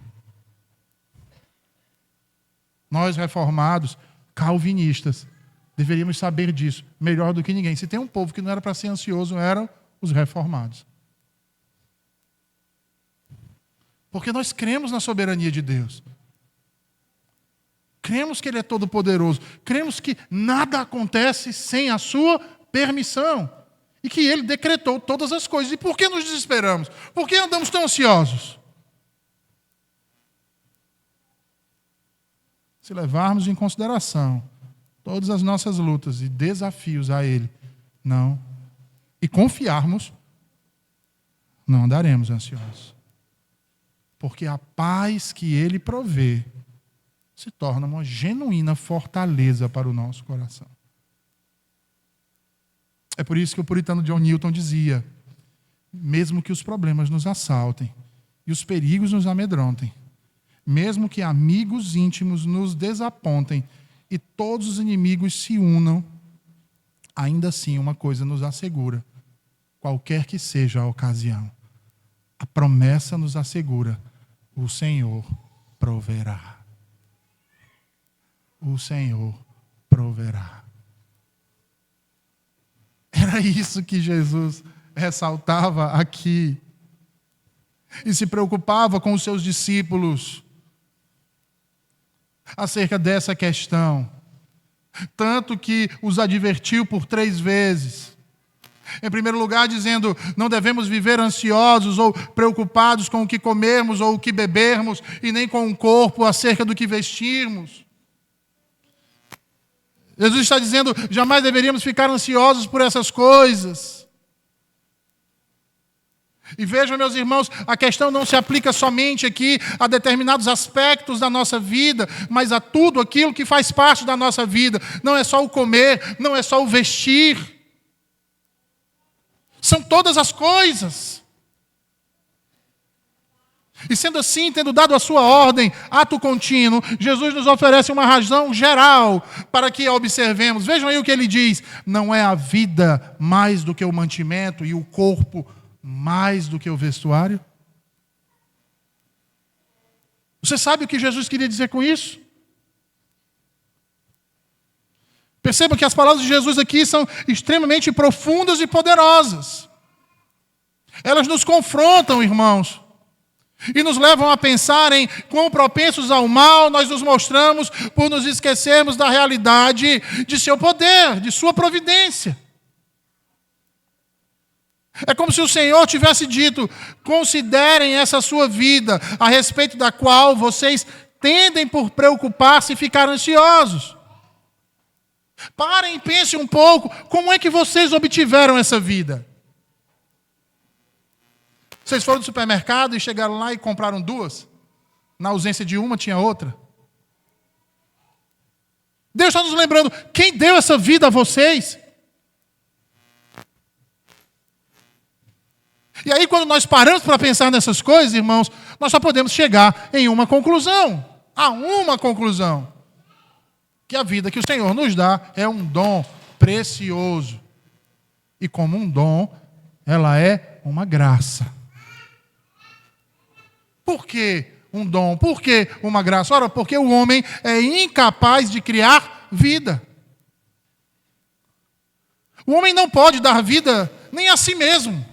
Nós, reformados, calvinistas, deveríamos saber disso melhor do que ninguém. Se tem um povo que não era para ser ansioso, eram os reformados. Porque nós cremos na soberania de Deus. Cremos que Ele é todo-poderoso. Cremos que nada acontece sem a sua permissão. E que Ele decretou todas as coisas. E por que nos desesperamos? Por que andamos tão ansiosos? Se levarmos em consideração todas as nossas lutas e desafios a Ele, não. E confiarmos, não andaremos ansiosos. Porque a paz que Ele provê se torna uma genuína fortaleza para o nosso coração. É por isso que o puritano John Newton dizia, mesmo que os problemas nos assaltem e os perigos nos amedrontem, mesmo que amigos íntimos nos desapontem e todos os inimigos se unam, ainda assim uma coisa nos assegura, qualquer que seja a ocasião. A promessa nos assegura, o Senhor proverá. O Senhor proverá. Era isso que Jesus ressaltava aqui. E se preocupava com os seus discípulos acerca dessa questão. Tanto que os advertiu por 3 vezes. Em primeiro lugar, dizendo, não devemos viver ansiosos ou preocupados com o que comermos ou o que bebermos, e nem com o corpo acerca do que vestirmos. Jesus está dizendo, jamais deveríamos ficar ansiosos por essas coisas. E vejam, meus irmãos, a questão não se aplica somente aqui a determinados aspectos da nossa vida, mas a tudo aquilo que faz parte da nossa vida. Não é só o comer, não é só o vestir. São todas as coisas. E sendo assim, tendo dado a sua ordem, ato contínuo, Jesus nos oferece uma razão geral para que a observemos. Vejam aí o que ele diz: não é a vida mais do que o mantimento e o corpo mais do que o vestuário? Você sabe o que Jesus queria dizer com isso? Perceba que as palavras de Jesus aqui são extremamente profundas e poderosas. Elas nos confrontam, irmãos, e nos levam a pensar em quão propensos ao mal nós nos mostramos por nos esquecermos da realidade de seu poder, de sua providência. É como se o Senhor tivesse dito: considerem essa sua vida, a respeito da qual vocês tendem por preocupar-se e ficar ansiosos. Parem e pensem um pouco, como é que vocês obtiveram essa vida? Vocês foram do supermercado e chegaram lá e compraram duas? Na ausência de uma, tinha outra? Deus está nos lembrando: quem deu essa vida a vocês? E aí, quando nós paramos para pensar nessas coisas, irmãos, nós só podemos chegar em uma conclusão. A uma conclusão: que a vida que o Senhor nos dá é um dom precioso. E como um dom, ela é uma graça. Por que um dom? Por que uma graça? Ora, porque o homem é incapaz de criar vida. O homem não pode dar vida nem a si mesmo,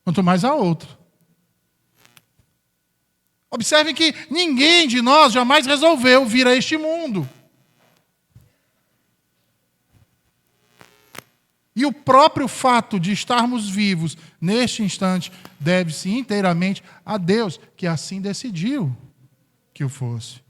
quanto mais a outro. Observem que ninguém de nós jamais resolveu vir a este mundo. E o próprio fato de estarmos vivos neste instante deve-se inteiramente a Deus, que assim decidiu que o fosse.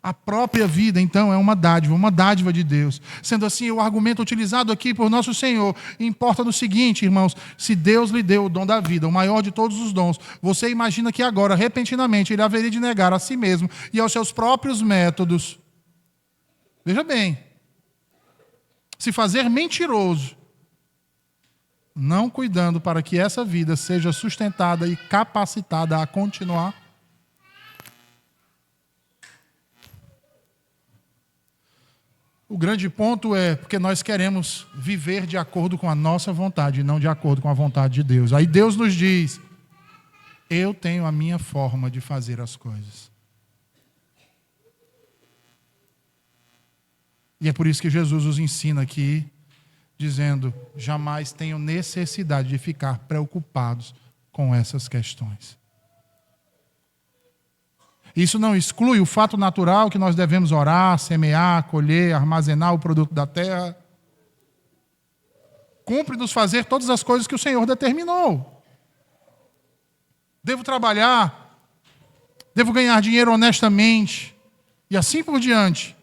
A própria vida, então, é uma dádiva de Deus. Sendo assim, o argumento utilizado aqui por nosso Senhor importa no seguinte, irmãos: se Deus lhe deu o dom da vida, o maior de todos os dons, você imagina que agora, repentinamente, ele haveria de negar a si mesmo e aos seus próprios métodos? Veja bem, se fazer mentiroso, não cuidando para que essa vida seja sustentada e capacitada a continuar? O grande ponto é porque nós queremos viver de acordo com a nossa vontade e não de acordo com a vontade de Deus. Aí Deus nos diz: eu tenho a minha forma de fazer as coisas. E é por isso que Jesus os ensina aqui, dizendo: jamais tenham necessidade de ficar preocupados com essas questões. Isso não exclui o fato natural que nós devemos orar, semear, colher, armazenar o produto da terra. Cumpre-nos fazer todas as coisas que o Senhor determinou. Devo trabalhar, devo ganhar dinheiro honestamente, e assim por diante.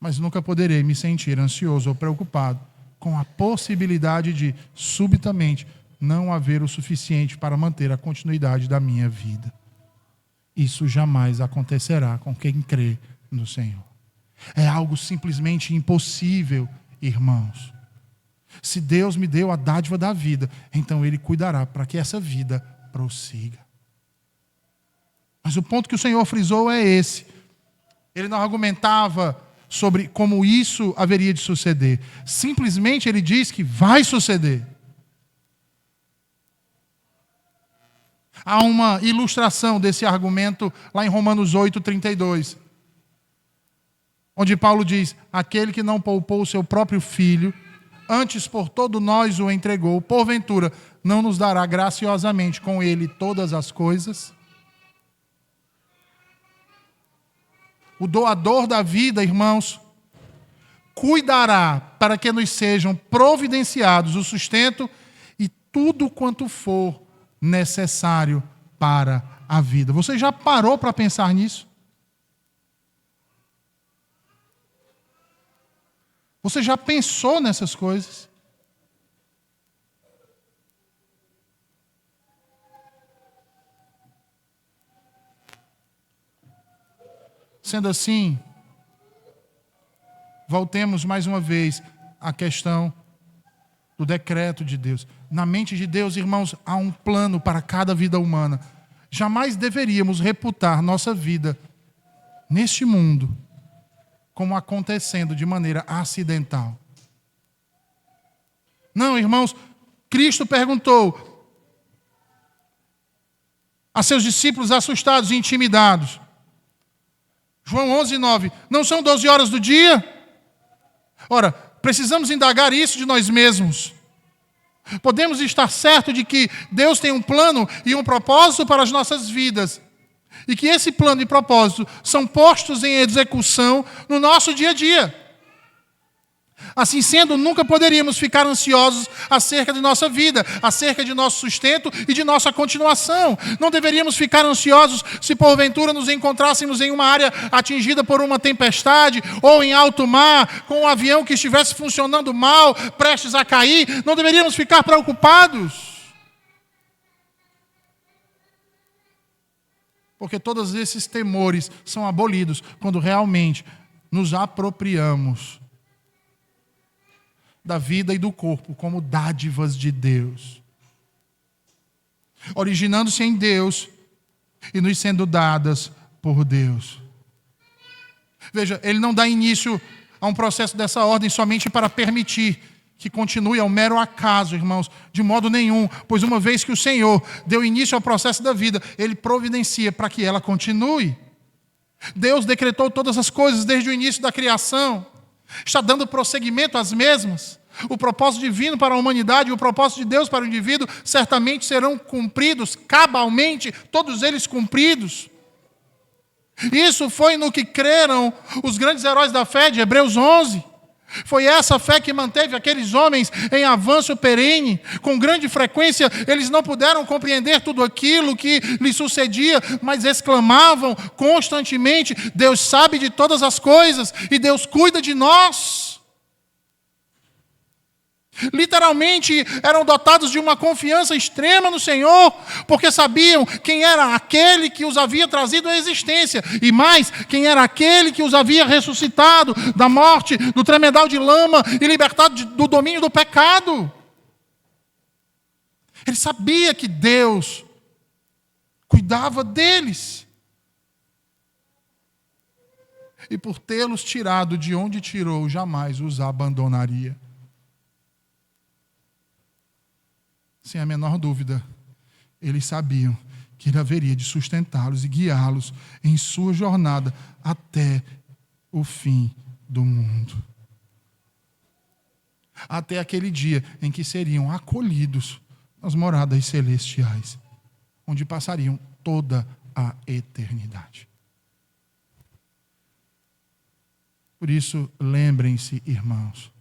Mas nunca poderei me sentir ansioso ou preocupado com a possibilidade de, subitamente, não haver o suficiente para manter a continuidade da minha vida. Isso jamais acontecerá com quem crê no Senhor. É algo simplesmente impossível, irmãos. Se Deus me deu a dádiva da vida, então Ele cuidará para que essa vida prossiga. Mas o ponto que o Senhor frisou é esse. Ele não argumentava sobre como isso haveria de suceder. Simplesmente Ele diz que vai suceder. Há uma ilustração desse argumento lá em Romanos 8:32, onde Paulo diz: aquele que não poupou o seu próprio filho, antes por todo nós o entregou, porventura não nos dará graciosamente com ele todas as coisas? O doador da vida, irmãos, cuidará para que nos sejam providenciados o sustento e tudo quanto for necessário para a vida. Você já parou para pensar nisso? Você já pensou nessas coisas? Sendo assim, voltemos mais uma vez à questão do decreto de Deus. Na mente de Deus, irmãos, há um plano para cada vida humana. Jamais deveríamos reputar nossa vida neste mundo como acontecendo de maneira acidental. Não, irmãos, Cristo perguntou a seus discípulos assustados e intimidados. João 11:9. Não são 12 horas do dia? Ora, precisamos indagar isso de nós mesmos. Podemos estar certos de que Deus tem um plano e um propósito para as nossas vidas. E que esse plano e propósito são postos em execução no nosso dia a dia. Assim sendo, nunca poderíamos ficar ansiosos acerca de nossa vida, acerca de nosso sustento e de nossa continuação. Não deveríamos ficar ansiosos se porventura nos encontrássemos em uma área atingida por uma tempestade ou em alto mar, com um avião que estivesse funcionando mal, prestes a cair. Não deveríamos ficar preocupados. Porque todos esses temores são abolidos quando realmente nos apropriamos da vida e do corpo como dádivas de Deus, originando-se em Deus e nos sendo dadas por Deus. Veja, ele não dá início a um processo dessa ordem somente para permitir que continue ao mero acaso, irmãos, de modo nenhum, pois uma vez que o Senhor deu início ao processo da vida, Ele providencia para que ela continue. Deus decretou todas as coisas desde o início da criação, está dando prosseguimento às mesmas. O propósito divino para a humanidade e o propósito de Deus para o indivíduo certamente serão cumpridos, cabalmente, todos eles cumpridos. Isso foi no que creram os grandes heróis da fé de Hebreus 11. Foi essa fé que manteve aqueles homens em avanço perene. Com grande frequência, eles não puderam compreender tudo aquilo que lhes sucedia, mas exclamavam constantemente: Deus sabe de todas as coisas e Deus cuida de nós. Literalmente, eram dotados de uma confiança extrema no Senhor, porque sabiam quem era aquele que os havia trazido à existência, e mais, quem era aquele que os havia ressuscitado da morte, do tremedal de lama e libertado do domínio do pecado. Ele sabia que Deus cuidava deles. E por tê-los tirado de onde tirou, jamais os abandonaria. Sem a menor dúvida, eles sabiam que Ele haveria de sustentá-los e guiá-los em sua jornada até o fim do mundo. Até aquele dia em que seriam acolhidos nas moradas celestiais, onde passariam toda a eternidade. Por isso, lembrem-se, irmãos,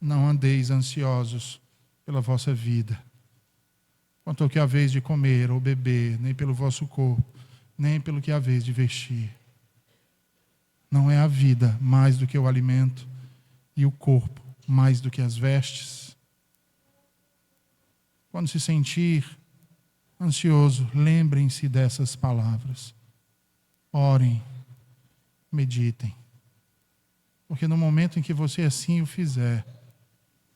não andeis ansiosos pela vossa vida, quanto ao que haveis de comer ou beber, nem pelo vosso corpo, nem pelo que haveis de vestir. Não é a vida mais do que o alimento, e o corpo mais do que as vestes? Quando se sentir ansioso, lembrem-se dessas palavras. Orem, meditem, porque no momento em que você assim o fizer,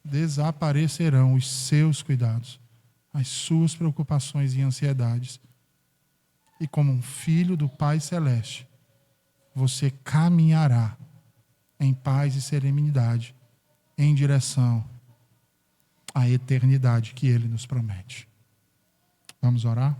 desaparecerão os seus cuidados, as suas preocupações e ansiedades. E como um filho do Pai Celeste, você caminhará em paz e serenidade em direção à eternidade que Ele nos promete. Vamos orar?